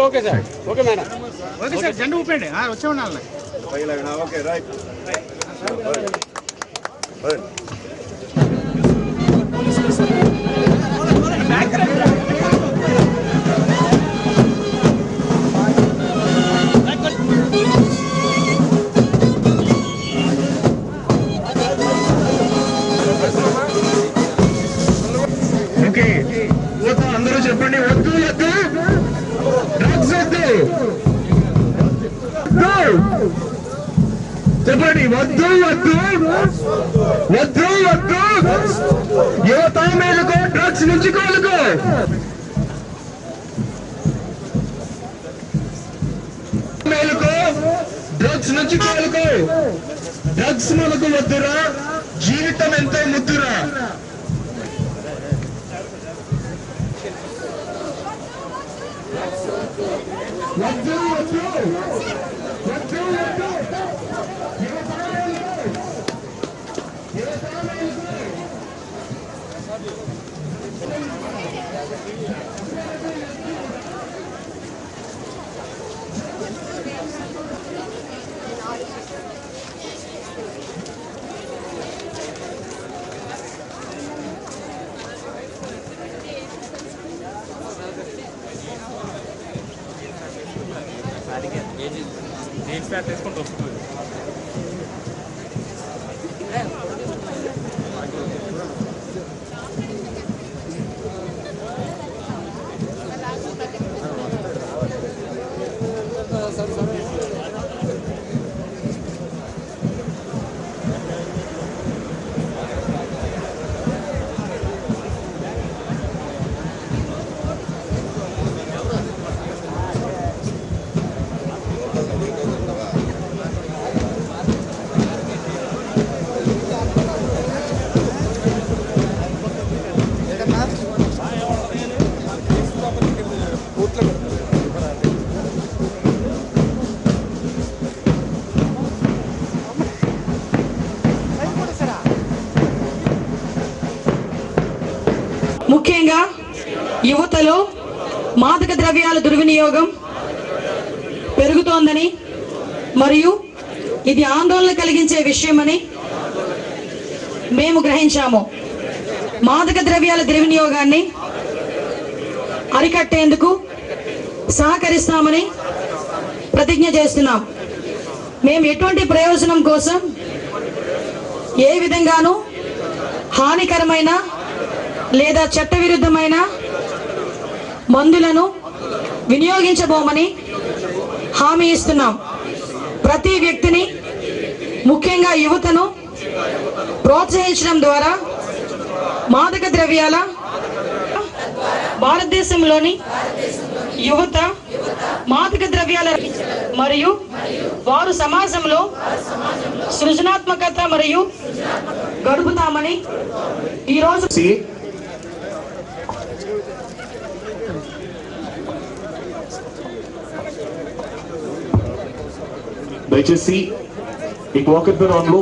Okay sir, okay madam, okay sir, జెండా ఊపండి, వచ్చే ఉండాలి. Okay right. అందరూ చెప్పండి, వద్దు వద్దు డ్రగ్స్ వద్దు. చెప్పండి, వద్దు వద్దు వద్దు వద్దు. యువత మేలుకో, డ్రగ్స్ నుంచి కోలుకో. మేలుకో, డ్రగ్స్ నుంచి కోలుకో. డ్రగ్స్ మనకు వద్దురా, జీవితం ఎంతో ముద్దురా. వద్దు వద్దు వద్దు వద్దు. తీసుకుంటూ వస్తుంది. ముఖ్యంగా యువతలో మాదక ద్రవ్యాల దుర్వినియోగం పెరుగుతోందని మరియు ఇది ఆందోళన కలిగించే విషయమని మేము గ్రహించాము. మాదక ద్రవ్యాల దుర్వినియోగాన్ని అరికట్టేందుకు సహకరిస్తామని ప్రతిజ్ఞ చేస్తున్నాం. మేము ఎటువంటి ప్రయోజనం కోసం ఏ విధంగానూ హానికరమైన లేదా చట్టవిరుద్ధమైన మందులను వినియోగించబోమని హామీ ఇస్తున్నాం. ప్రతి వ్యక్తిని, ముఖ్యంగా యువతను ప్రోత్సహించడం ద్వారా మాదక ద్రవ్యాల భారతదేశంలోని యువత మాదక ద్రవ్యాల మరియు వారు సమాజంలో సృజనాత్మకత మరియు గడుపుతామని ఈరోజు దయచేసి ఈ వాకథాన్ లో